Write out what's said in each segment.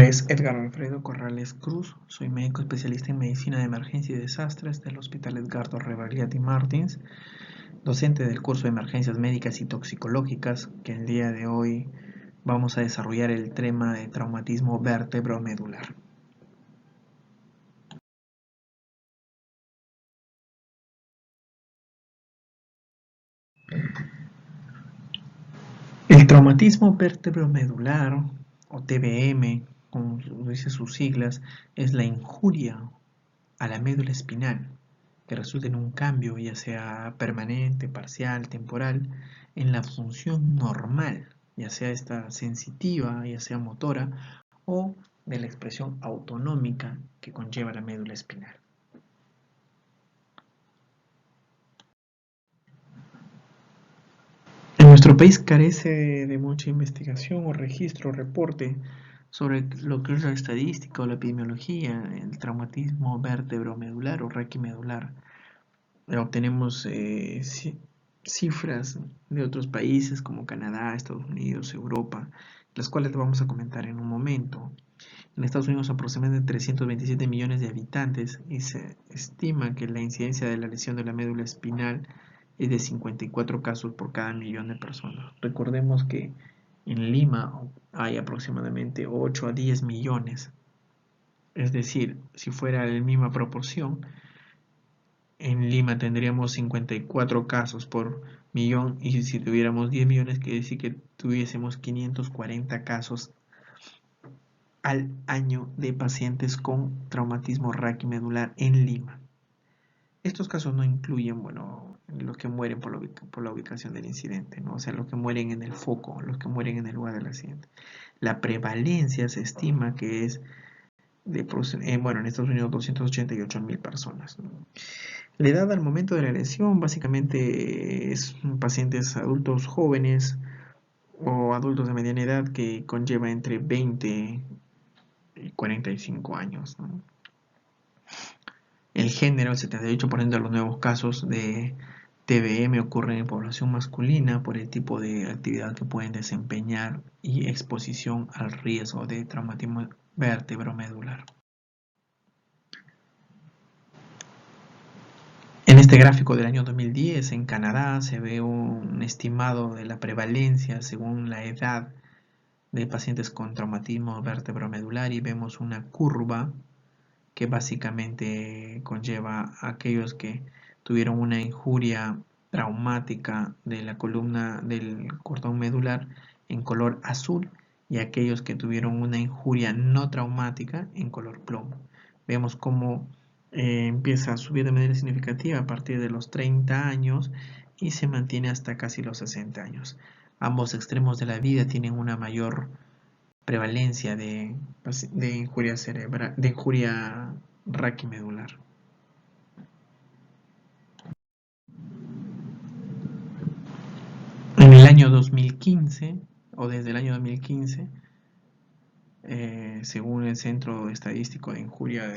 nombre es Edgar Alfredo Corrales Cruz, soy médico especialista en medicina de emergencia y desastres del Hospital Edgardo Rebagliati Martins, docente del curso de emergencias médicas y toxicológicas, que el día de hoy vamos a desarrollar el tema de traumatismo vértebro-medular. El traumatismo vértebro-medular, o TBM, como dice sus siglas, es la injuria a la médula espinal que resulta en un cambio, ya sea permanente, parcial, temporal, en la función normal, ya sea esta sensitiva, ya sea motora, o de la expresión autonómica que conlleva la médula espinal. En nuestro país carece de mucha investigación o registro o reporte sobre lo que es la estadística o la epidemiología, el traumatismo vértebro-medular o raquimedular. Obtenemos cifras de otros países como Canadá, Estados Unidos, Europa, las cuales vamos a comentar en un momento. En Estados Unidos aproximadamente 327 millones de habitantes y se estima que la incidencia de la lesión de la médula espinal es de 54 casos por cada millón de personas. Recordemos que en Lima hay aproximadamente 8 a 10 millones. Es decir, si fuera la misma proporción, en Lima tendríamos 54 casos por millón y si tuviéramos 10 millones quiere decir que tuviésemos 540 casos al año de pacientes con traumatismo raquimedular en Lima. Estos casos no incluyen, los que mueren por la ubicación del incidente, ¿no? O sea, los que mueren en el foco, los que mueren en el lugar del accidente. La prevalencia se estima que es en Estados Unidos 288.000 personas, ¿no? La edad al momento de la lesión básicamente es pacientes adultos jóvenes o adultos de mediana edad que conlleva entre 20 y 45 años, ¿no? El género, el 78% de los nuevos casos de TBM ocurren en población masculina por el tipo de actividad que pueden desempeñar y exposición al riesgo de traumatismo vértebro-medular. En este gráfico del año 2010 en Canadá se ve un estimado de la prevalencia según la edad de pacientes con traumatismo vértebro-medular y vemos una curva que básicamente conlleva a aquellos que tuvieron una injuria traumática de la columna del cordón medular en color azul y aquellos que tuvieron una injuria no traumática en color plomo. Vemos cómo empieza a subir de manera significativa a partir de los 30 años y se mantiene hasta casi los 60 años. Ambos extremos de la vida tienen una mayor prevalencia de injuria cerebral, de injuria raquimedular. En el año 2015, o desde el año 2015, según el Centro Estadístico de Injuria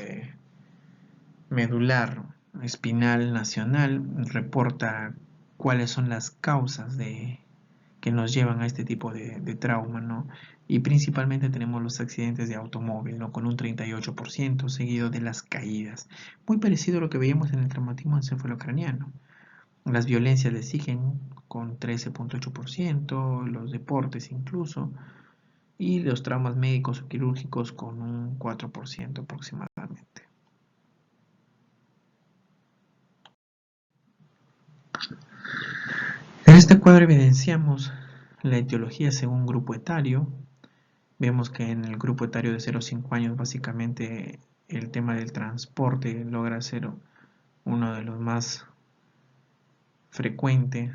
Medular Espinal Nacional, reporta cuáles son las causas que nos llevan a este tipo de trauma, ¿no? Y principalmente tenemos los accidentes de automóvil, ¿no? Con un 38%, seguido de las caídas. Muy parecido a lo que veíamos en el traumatismo encefalocraniano. Las violencias le siguen con 13.8%, los deportes incluso, y los traumas médicos o quirúrgicos con un 4% aproximadamente. En este cuadro evidenciamos la etiología según grupo etario. Vemos que en el grupo etario de 0 a 5 años básicamente el tema del transporte logra ser uno de los más frecuentes.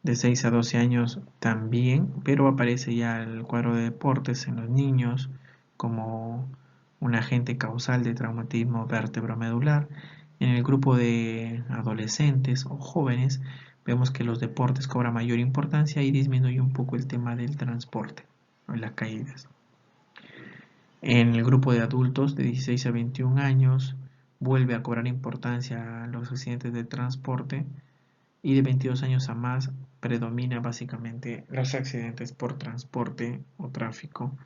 De 6 a 12 años también, pero aparece ya el cuadro de deportes en los niños como un agente causal de traumatismo vértebro-medular. En el grupo de adolescentes o jóvenes vemos que los deportes cobran mayor importancia y disminuye un poco el tema del transporte o las caídas. En el grupo de adultos de 16 a 21 años vuelve a cobrar importancia los accidentes de transporte y de 22 años a más predomina básicamente los accidentes por transporte o tráfico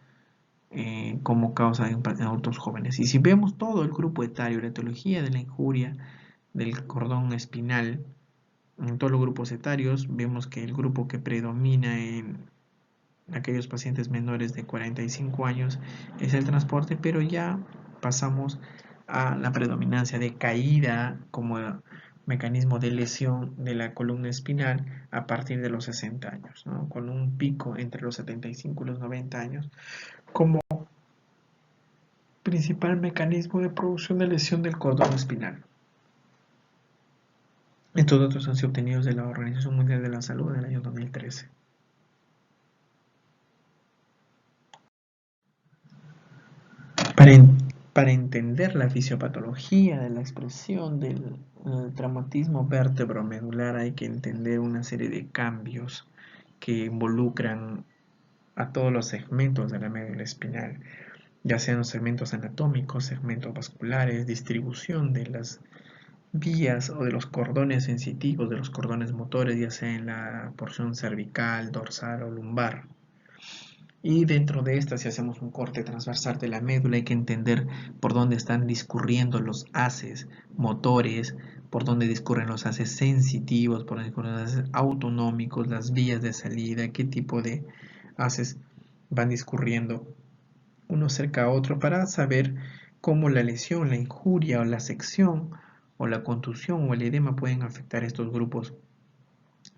como causa en adultos jóvenes. Y si vemos todo el grupo etario, la etiología de la injuria del cordón espinal, en todos los grupos etarios, vemos que el grupo que predomina en aquellos pacientes menores de 45 años es el transporte, pero ya pasamos a la predominancia de caída como mecanismo de lesión de la columna espinal a partir de los 60 años, ¿no? Con un pico entre los 75 y los 90 años como principal mecanismo de producción de lesión del cordón espinal. Estos datos han sido obtenidos de la Organización Mundial de la Salud en el año 2013. Para, para entender la fisiopatología de la expresión del traumatismo vértebro-medular hay que entender una serie de cambios que involucran a todos los segmentos de la médula espinal, ya sean los segmentos anatómicos, segmentos vasculares, distribución de las vías o de los cordones sensitivos, de los cordones motores, ya sea en la porción cervical, dorsal o lumbar. Y dentro de esta, si hacemos un corte transversal de la médula, hay que entender por dónde están discurriendo los haces motores, por dónde discurren los haces sensitivos, por dónde discurren los haces autonómicos, las vías de salida, qué tipo de haces van discurriendo uno cerca a otro para saber cómo la lesión, la injuria o la sección o la contusión o el edema pueden afectar estos grupos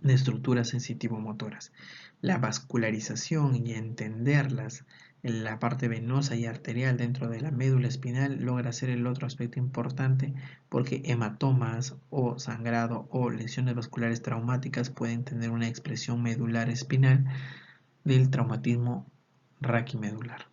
de estructuras sensitivo-motoras. La vascularización y entenderlas en la parte venosa y arterial dentro de la médula espinal logra ser el otro aspecto importante porque hematomas o sangrado o lesiones vasculares traumáticas pueden tener una expresión medular espinal del traumatismo raquimedular.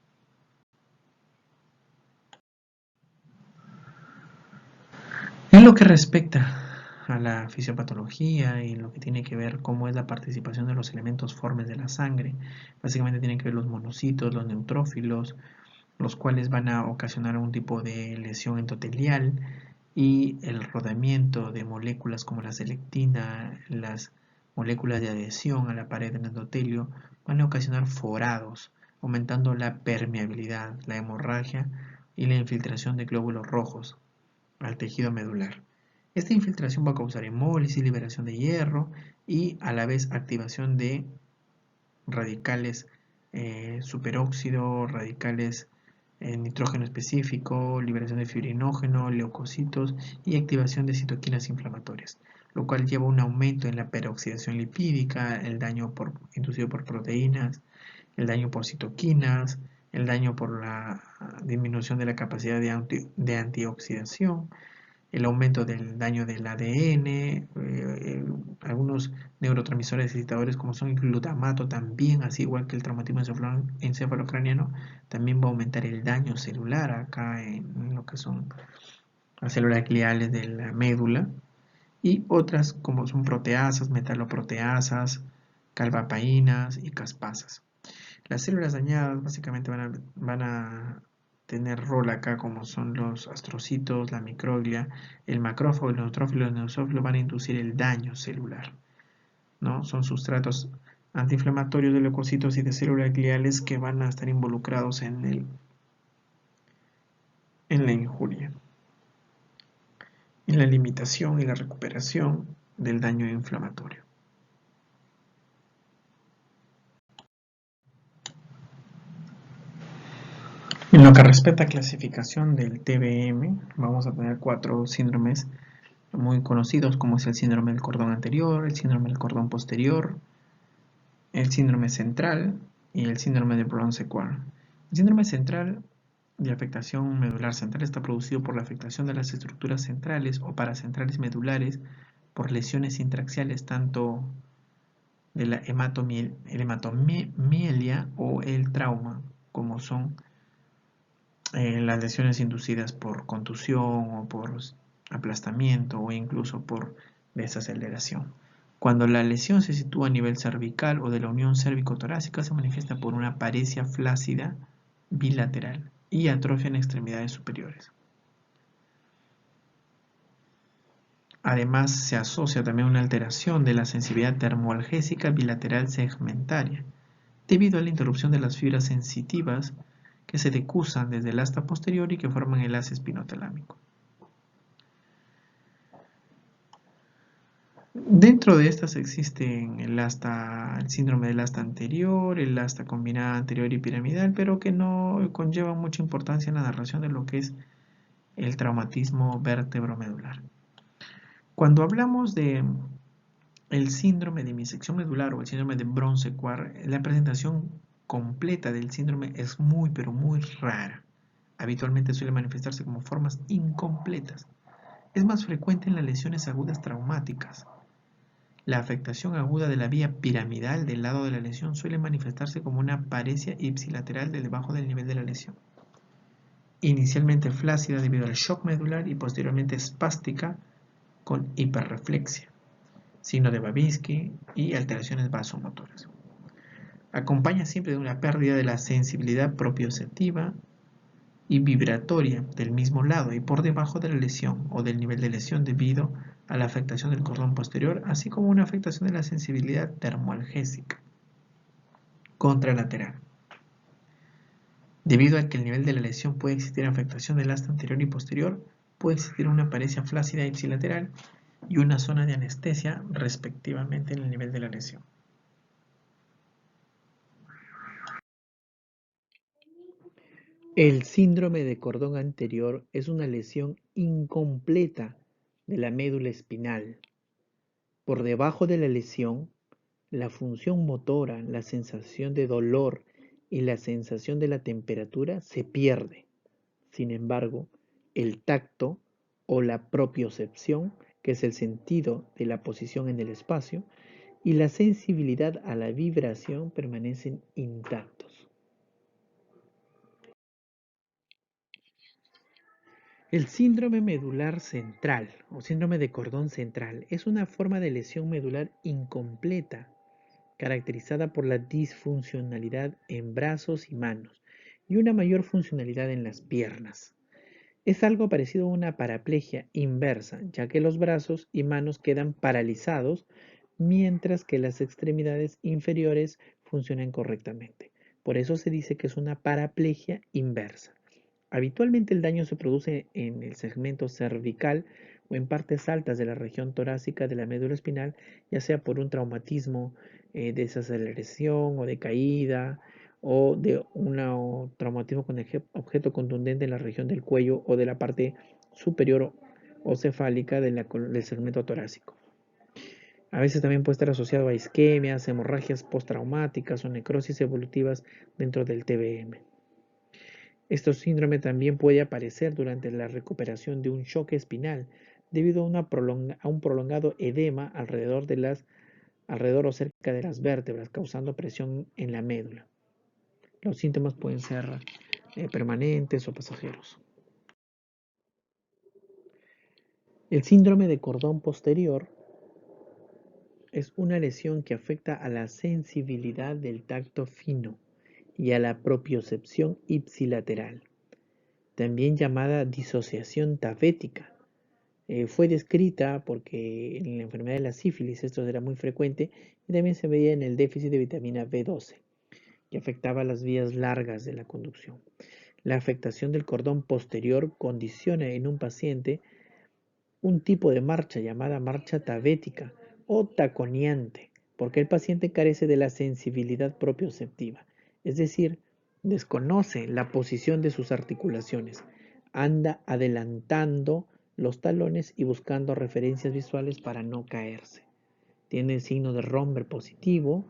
En lo que respecta a la fisiopatología y lo que tiene que ver cómo es la participación de los elementos formes de la sangre, básicamente tienen que ver los monocitos, los neutrófilos, los cuales van a ocasionar algún tipo de lesión endotelial y el rodamiento de moléculas como la selectina, las moléculas de adhesión a la pared del endotelio van a ocasionar forados, aumentando la permeabilidad, la hemorragia y la infiltración de glóbulos rojos al tejido medular. Esta infiltración va a causar hemólisis, liberación de hierro y a la vez activación de radicales superóxido, radicales nitrógeno específico, liberación de fibrinógeno, leucocitos y activación de citoquinas inflamatorias, lo cual lleva a un aumento en la peroxidación lipídica, el daño inducido por proteínas, el daño por citoquinas, el daño por la disminución de la capacidad de antioxidación, el aumento del daño del ADN, algunos neurotransmisores excitadores como son el glutamato también, así igual que el traumatismo encefalocraniano, también va a aumentar el daño celular acá en lo que son las células gliales de la médula, y otras como son proteasas, metaloproteasas, calvapaínas y caspasas. Las células dañadas básicamente van a tener rol acá como son los astrocitos, la microglia, el macrófago, el neutrófilo y el neusófilo van a inducir el daño celular, ¿no? Son sustratos antiinflamatorios de leucocitos y de células gliales que van a estar involucrados en la injuria, en la limitación y la recuperación del daño inflamatorio. En lo que respecta a clasificación del TBM, vamos a tener 4 síndromes muy conocidos, como es el síndrome del cordón anterior, el síndrome del cordón posterior, el síndrome central y el síndrome de Brown-Séquard. El síndrome central de afectación medular central está producido por la afectación de las estructuras centrales o paracentrales medulares por lesiones intraxiales tanto de la hematomielia o el trauma, como son las lesiones inducidas por contusión o por aplastamiento o incluso por desaceleración. Cuando la lesión se sitúa a nivel cervical o de la unión cérvico-torácica, se manifiesta por una paresia flácida bilateral y atrofia en extremidades superiores. Además, se asocia también una alteración de la sensibilidad termoalgésica bilateral segmentaria, debido a la interrupción de las fibras sensitivas que se decusan desde el asta posterior y que forman el haz espinotalámico. Dentro de estas existen el síndrome del asta anterior, el asta combinada anterior y piramidal, pero que no conllevan mucha importancia en la narración de lo que es el traumatismo vértebro-medular. Cuando hablamos de el síndrome de disección medular o el síndrome de Bronze-Quar, la presentación completa del síndrome es muy, pero muy rara. Habitualmente suele manifestarse como formas incompletas. Es más frecuente en las lesiones agudas traumáticas. La afectación aguda de la vía piramidal del lado de la lesión suele manifestarse como una paresia ipsilateral debajo del nivel de la lesión. Inicialmente flácida debido al shock medular y posteriormente espástica con hiperreflexia, signo de Babinski y alteraciones vasomotoras. Acompaña siempre de una pérdida de la sensibilidad propioceptiva y vibratoria del mismo lado y por debajo de la lesión o del nivel de lesión debido a la afectación del cordón posterior, así como una afectación de la sensibilidad termoalgésica contralateral. Debido a que el nivel de la lesión puede existir afectación del asta anterior y posterior, puede existir una paresia flácida ipsilateral y una zona de anestesia respectivamente en el nivel de la lesión. El síndrome de cordón anterior es una lesión incompleta de la médula espinal. Por debajo de la lesión, la función motora, la sensación de dolor y la sensación de la temperatura se pierde. Sin embargo, el tacto o la propiocepción, que es el sentido de la posición en el espacio, y la sensibilidad a la vibración permanecen intactos. El síndrome medular central o síndrome de cordón central es una forma de lesión medular incompleta caracterizada por la disfuncionalidad en brazos y manos y una mayor funcionalidad en las piernas. Es algo parecido a una paraplegia inversa, ya que los brazos y manos quedan paralizados mientras que las extremidades inferiores funcionan correctamente. Por eso se dice que es una paraplegia inversa. Habitualmente el daño se produce en el segmento cervical o en partes altas de la región torácica de la médula espinal, ya sea por un traumatismo de desaceleración o de caída, o de un traumatismo con objeto contundente en la región del cuello o de la parte superior o cefálica del segmento torácico. A veces también puede estar asociado a isquemias, hemorragias postraumáticas o necrosis evolutivas dentro del TBM. Este síndrome también puede aparecer durante la recuperación de un choque espinal debido a un prolongado edema alrededor o cerca de las vértebras, causando presión en la médula. Los síntomas pueden ser permanentes o pasajeros. El síndrome de cordón posterior es una lesión que afecta a la sensibilidad del tacto fino y a la propiocepción ipsilateral, también llamada disociación tavética. Fue descrita porque en la enfermedad de la sífilis esto era muy frecuente y también se veía en el déficit de vitamina B12, que afectaba las vías largas de la conducción. La afectación del cordón posterior condiciona en un paciente un tipo de marcha llamada marcha tavética o taconeante, porque el paciente carece de la sensibilidad propioceptiva, es decir, desconoce la posición de sus articulaciones, anda adelantando los talones y buscando referencias visuales para no caerse. Tiene el signo de Romber positivo,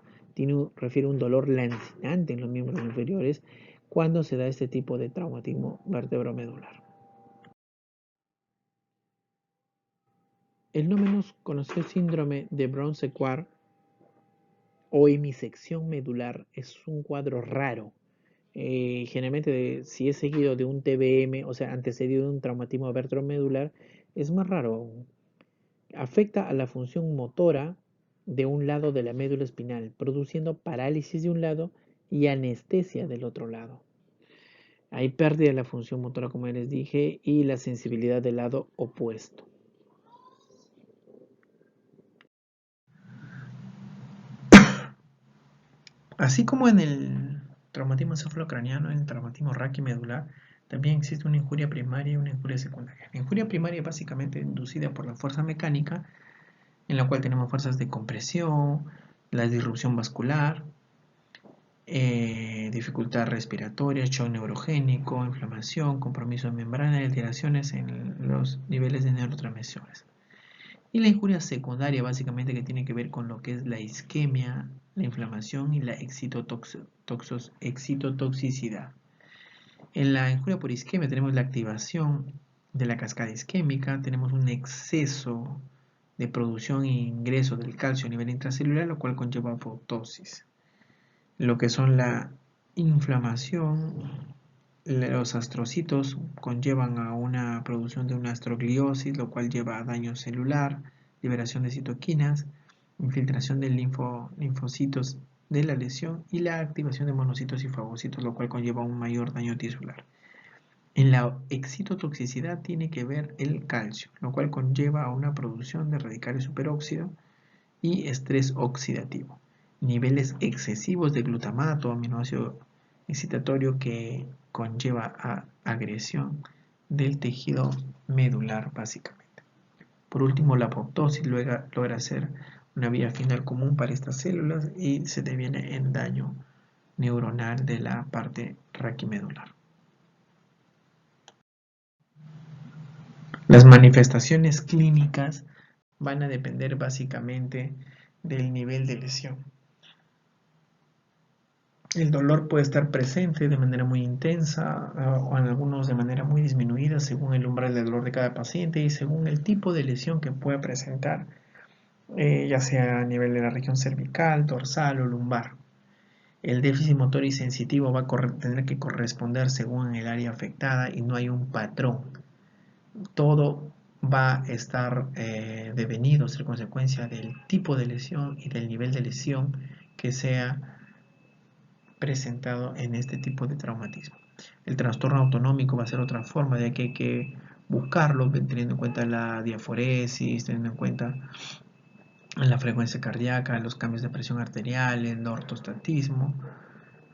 refiere un dolor lancinante en los miembros inferiores cuando se da este tipo de traumatismo vertebromedular. El no menos conocido síndrome de Bronze-Quar o hemisección medular es un cuadro raro. Generalmente, si es seguido de un TBM, o sea, antecedido de un traumatismo vertebromedular, es más raro aún. Afecta a la función motora de un lado de la médula espinal, produciendo parálisis de un lado y anestesia del otro lado. Hay pérdida de la función motora, como ya les dije, y la sensibilidad del lado opuesto. Así como en el traumatismo encefalocraniano, en el traumatismo raquimedular, también existe una injuria primaria y una injuria secundaria. La injuria primaria es básicamente inducida por la fuerza mecánica, en la cual tenemos fuerzas de compresión, la disrupción vascular, dificultad respiratoria, shock neurogénico, inflamación, compromiso de membrana y alteraciones en los niveles de neurotransmisores. Y la injuria secundaria básicamente que tiene que ver con lo que es la isquemia, la inflamación y la excitotoxicidad. En la injuria por isquemia tenemos la activación de la cascada isquémica, tenemos un exceso de producción e ingreso del calcio a nivel intracelular, lo cual conlleva apoptosis. Lo que son la inflamación, los astrocitos conllevan a una producción de una astrogliosis, lo cual lleva a daño celular, liberación de citoquinas, infiltración de linfocitos de la lesión y la activación de monocitos y fagocitos, lo cual conlleva un mayor daño tisular. En la excitotoxicidad tiene que ver el calcio, lo cual conlleva a una producción de radicales superóxido y estrés oxidativo. Niveles excesivos de glutamato, aminoácido excitatorio que conlleva a agresión del tejido medular básicamente. Por último, la apoptosis logra ser una vía final común para estas células y se deviene en daño neuronal de la parte raquimedular. Las manifestaciones clínicas van a depender básicamente del nivel de lesión. El dolor puede estar presente de manera muy intensa o en algunos de manera muy disminuida según el umbral de dolor de cada paciente y según el tipo de lesión que pueda presentar, ya sea a nivel de la región cervical, dorsal o lumbar. El déficit motor y sensitivo va a tener que corresponder según el área afectada y no hay un patrón. Todo va a estar devenido, ser consecuencia del tipo de lesión y del nivel de lesión que sea presentado en este tipo de traumatismo. El trastorno autonómico va a ser otra forma, de que hay que buscarlo teniendo en cuenta la diaforesis, teniendo en cuenta la frecuencia cardíaca, los cambios de presión arterial, el ortostatismo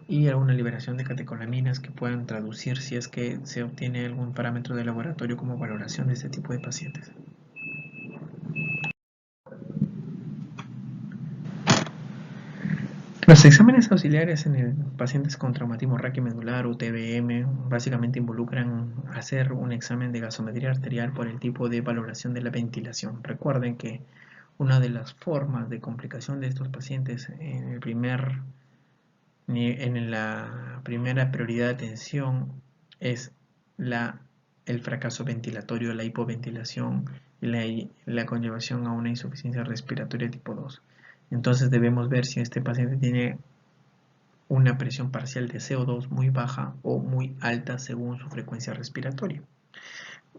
y alguna liberación de catecolaminas que puedan traducir si es que se obtiene algún parámetro de laboratorio como valoración de este tipo de pacientes. Los exámenes auxiliares en pacientes con traumatismo raquimedular o TBM básicamente involucran hacer un examen de gasometría arterial por el tipo de valoración de la ventilación. Recuerden que una de las formas de complicación de estos pacientes en la primera prioridad de atención es el fracaso ventilatorio, la hipoventilación y la conllevación a una insuficiencia respiratoria tipo 2. Entonces debemos ver si este paciente tiene una presión parcial de CO2 muy baja o muy alta según su frecuencia respiratoria.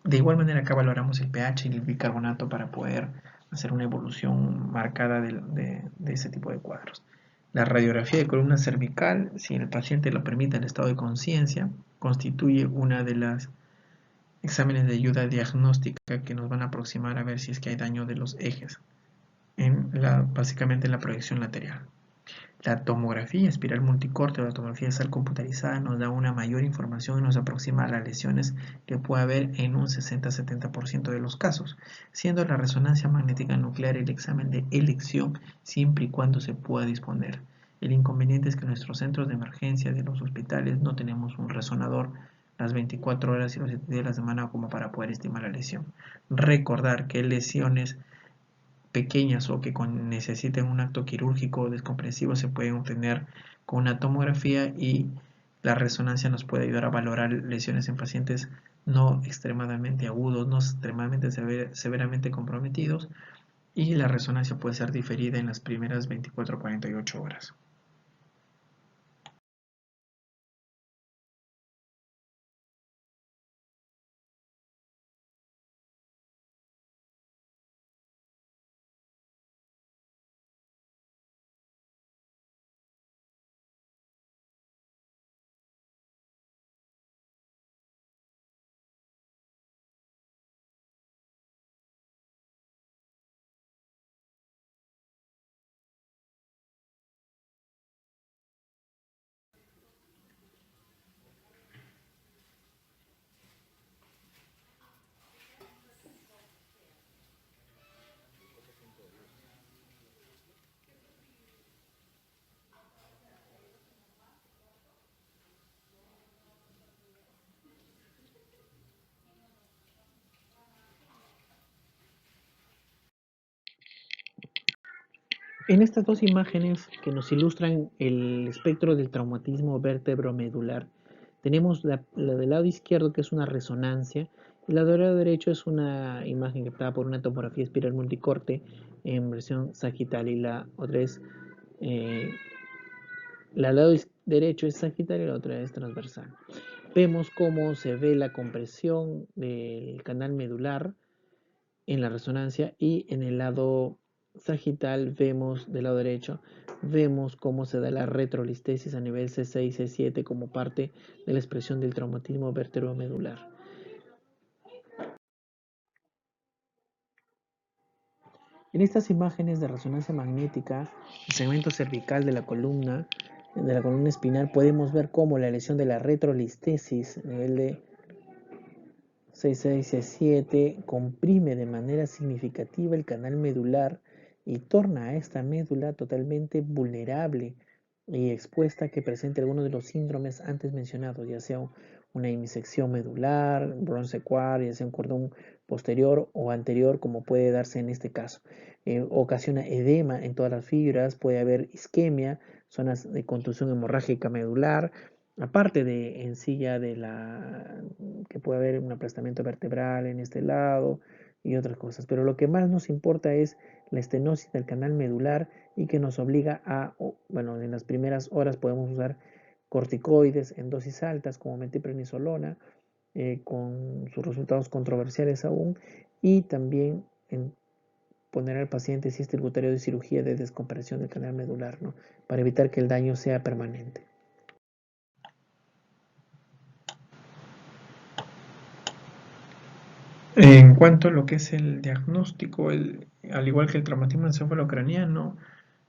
De igual manera acá valoramos el pH y el bicarbonato para poder hacer una evolución marcada de ese tipo de cuadros. La radiografía de columna cervical, si el paciente lo permite en estado de conciencia, constituye una de las exámenes de ayuda diagnóstica que nos van a aproximar a ver si es que hay daño de los ejes, básicamente en la proyección lateral. La tomografía espiral multicorte o la tomografía de sal computarizada nos da una mayor información y nos aproxima a las lesiones que puede haber en un 60-70% de los casos, siendo la resonancia magnética nuclear el examen de elección siempre y cuando se pueda disponer. El inconveniente es que en nuestros centros de emergencia de los hospitales no tenemos un resonador las 24 horas y los 7 días de la semana como para poder estimar la lesión. Recordar que lesiones pequeñas o que necesiten un acto quirúrgico descompresivo se pueden obtener con una tomografía y la resonancia nos puede ayudar a valorar lesiones en pacientes no extremadamente agudos, no extremadamente severamente comprometidos y la resonancia puede ser diferida en las primeras 24 o 48 horas. En estas dos imágenes que nos ilustran el espectro del traumatismo vértebro-medular, tenemos la del lado izquierdo, que es una resonancia, y la del lado derecho es una imagen captada por una tomografía espiral multicorte en versión sagital, y la otra es, la del lado derecho es sagital y la otra es transversal. Vemos cómo se ve la compresión del canal medular en la resonancia, y en el lado sagital vemos, del lado derecho, vemos cómo se da la retrolistesis a nivel C6, C7 como parte de la expresión del traumatismo vértebro-medular. En estas imágenes de resonancia magnética, el segmento cervical de la columna espinal, podemos ver cómo la lesión de la retrolistesis a nivel de C6, C7 comprime de manera significativa el canal medular y torna a esta médula totalmente vulnerable y expuesta a que presente alguno de los síndromes antes mencionados, ya sea una hemisección medular, bronce quad, ya sea un cordón posterior o anterior, como puede darse en este caso. Ocasiona edema en todas las fibras, puede haber isquemia, zonas de contusión hemorrágica medular, aparte de en sí ya de la que puede haber un aplastamiento vertebral en este lado y otras cosas. Pero lo que más nos importa es la estenosis del canal medular, y que nos obliga a, bueno, en las primeras horas podemos usar corticoides en dosis altas como metiprenisolona, con sus resultados controversiales aún, y también en poner al paciente, si es tributario de cirugía de descompresión del canal medular, ¿no? Para evitar que el daño sea permanente. En cuanto a lo que es el diagnóstico, al igual que el traumatismo encefalocraniano,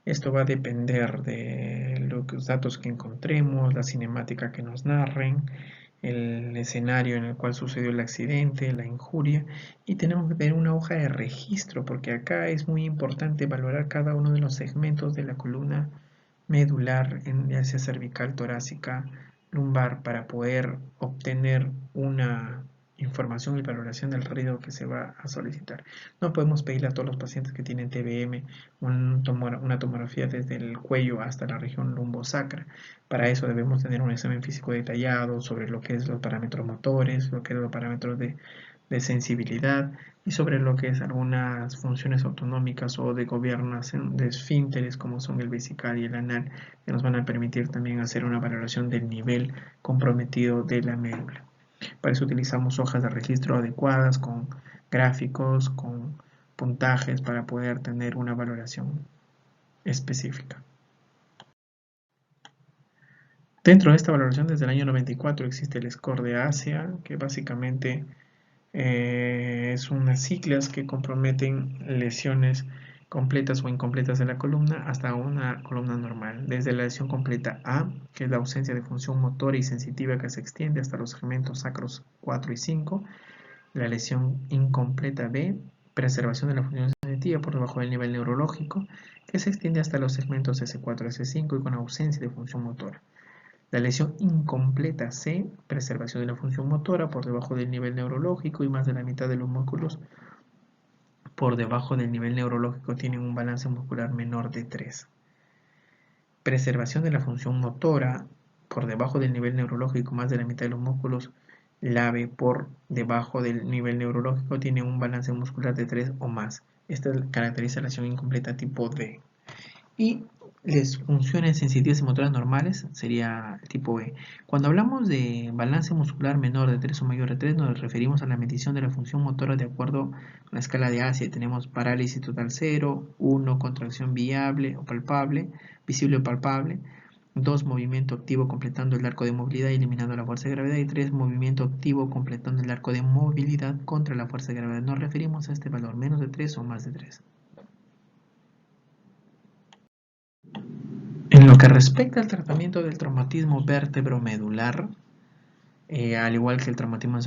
esto va a depender de los datos que encontremos, la cinemática que nos narren, el escenario en el cual sucedió el accidente, la injuria, y tenemos que tener una hoja de registro, porque acá es muy importante valorar cada uno de los segmentos de la columna medular, ya sea cervical, torácica, lumbar, para poder obtener una información y valoración del riesgo que se va a solicitar. No podemos pedirle a todos los pacientes que tienen TBM una tomografía desde el cuello hasta la región lumbosacra. Para eso debemos tener un examen físico detallado sobre lo que es los parámetros motores, lo que es los parámetros de sensibilidad, y sobre lo que es algunas funciones autonómicas o de gobernación de esfínteres, como son el vesical y el anal, que nos van a permitir también hacer una valoración del nivel comprometido de la médula. Para eso utilizamos hojas de registro adecuadas, con gráficos, con puntajes, para poder tener una valoración específica. Dentro de esta valoración, desde el año 94 existe el score de Asia, que básicamente es unas siglas que comprometen lesiones completas o incompletas de la columna hasta una columna normal. Desde la lesión completa A, que es la ausencia de función motora y sensitiva que se extiende hasta los segmentos sacros 4 y 5. La lesión incompleta B, preservación de la función sensitiva por debajo del nivel neurológico, que se extiende hasta los segmentos S4 y S5 y con ausencia de función motora. La lesión incompleta C, preservación de la función motora por debajo del nivel neurológico, y más de la mitad de los músculos por debajo del nivel neurológico tienen un balance muscular menor de 3. Preservación de la función motora por debajo del nivel neurológico, más de la mitad de los músculos LAVE por debajo del nivel neurológico tienen un balance muscular de 3 o más. Esta caracteriza la lesión incompleta tipo D. Y las funciones sensitivas y motoras normales sería el tipo B. Cuando hablamos de balance muscular menor de 3 o mayor de 3, nos referimos a la medición de la función motora de acuerdo a la escala de Asia. Tenemos parálisis total 0, 1, contracción viable o palpable, visible o palpable, 2, movimiento activo completando el arco de movilidad y eliminando la fuerza de gravedad, y 3, movimiento activo completando el arco de movilidad contra la fuerza de gravedad. Nos referimos a este valor, menos de 3 o más de 3. En lo que respecta al tratamiento del traumatismo vértebro-medular, al igual que el traumatismo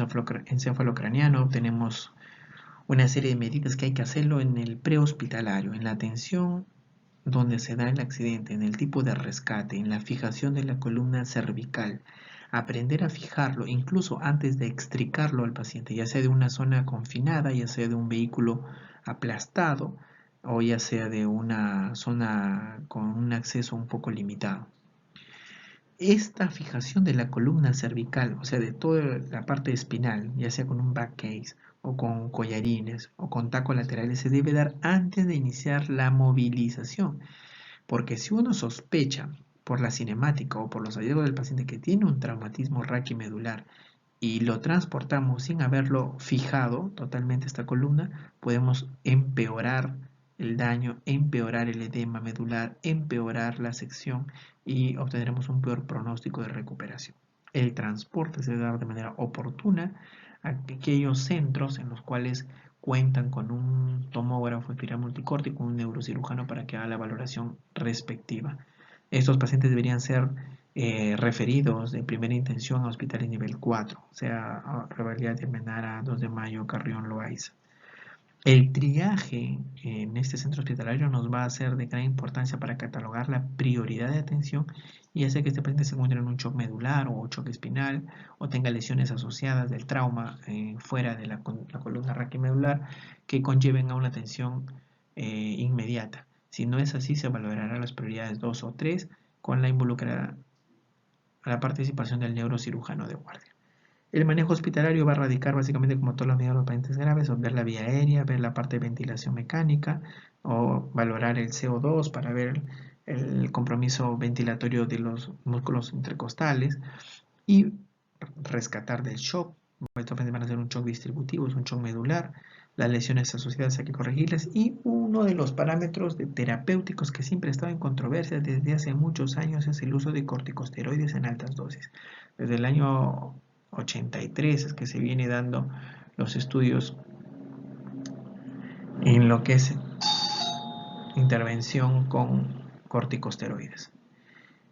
encefalocraniano, tenemos una serie de medidas que hay que hacerlo en el prehospitalario, en la atención donde se da el accidente, en el tipo de rescate, en la fijación de la columna cervical. Aprender a fijarlo incluso antes de extricarlo al paciente, ya sea de una zona confinada, ya sea de un vehículo aplastado, o ya sea de una zona con un acceso un poco limitado. Esta fijación de la columna cervical, o sea, de toda la parte espinal, ya sea con un back case o con collarines o con tacos laterales, se debe dar antes de iniciar la movilización. Porque si uno sospecha por la cinemática o por los hallazgos del paciente que tiene un traumatismo raquimedular y lo transportamos sin haberlo fijado totalmente esta columna, podemos empeorar el daño, empeorar el edema medular, empeorar la sección y obtendremos un peor pronóstico de recuperación. El transporte se debe dar de manera oportuna a aquellos centros en los cuales cuentan con un tomógrafo espiral multicórtico, un neurocirujano para que haga la valoración respectiva. Estos pacientes deberían ser referidos de primera intención a hospitales nivel 4, o sea, a Revalida de Almenara, 2 de Mayo, Carrión, Loaiza. El triaje en este centro hospitalario nos va a ser de gran importancia para catalogar la prioridad de atención y hacer que este paciente se encuentre en un shock medular o choque espinal o tenga lesiones asociadas del trauma fuera de la columna raquimedular que conlleven a una atención inmediata. Si no es así, se valorarán las prioridades 2 o 3 con la involucrada a la participación del neurocirujano de guardia. El manejo hospitalario va a radicar básicamente como todos los medios de los pacientes graves, o ver la vía aérea, ver la parte de ventilación mecánica, o valorar el CO2 para ver el compromiso ventilatorio de los músculos intercostales y rescatar del shock. Estos pacientes van a ser un shock distributivo, es un shock medular, las lesiones asociadas hay que corregirlas y uno de los parámetros terapéuticos que siempre ha estado en controversia desde hace muchos años es el uso de corticosteroides en altas dosis. Desde el año 83 es que se viene dando los estudios en lo que es intervención con corticosteroides.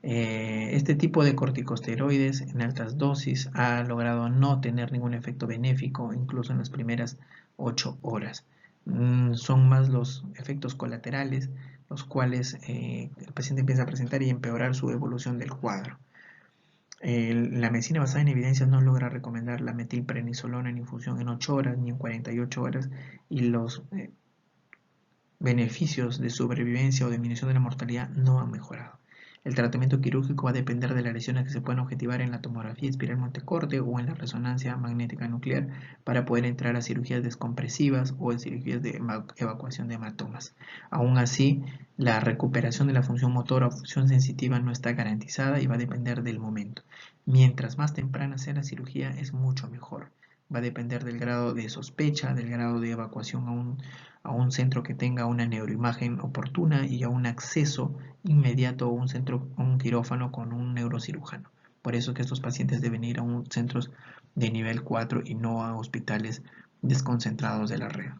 Este tipo de corticosteroides en altas dosis ha logrado no tener ningún efecto benéfico, incluso en las primeras 8 horas. Son más los efectos colaterales, los cuales el paciente empieza a presentar y empeorar su evolución del cuadro. La medicina basada en evidencias no logra recomendar la metilprednisolona en infusión en 8 horas ni en 48 horas y los beneficios de sobrevivencia o disminución de la mortalidad no han mejorado. El tratamiento quirúrgico va a depender de las lesiones que se puedan objetivar en la tomografía espiral multicorte o en la resonancia magnética nuclear para poder entrar a cirugías descompresivas o en cirugías de evacuación de hematomas. Aún así, la recuperación de la función motora o función sensitiva no está garantizada y va a depender del momento. Mientras más temprana sea la cirugía, es mucho mejor. Va a depender del grado de sospecha, del grado de evacuación a un centro que tenga una neuroimagen oportuna y a un acceso inmediato a un centro, a un quirófano con un neurocirujano. Por eso que estos pacientes deben ir a centros de nivel 4 y no a hospitales desconcentrados de la red.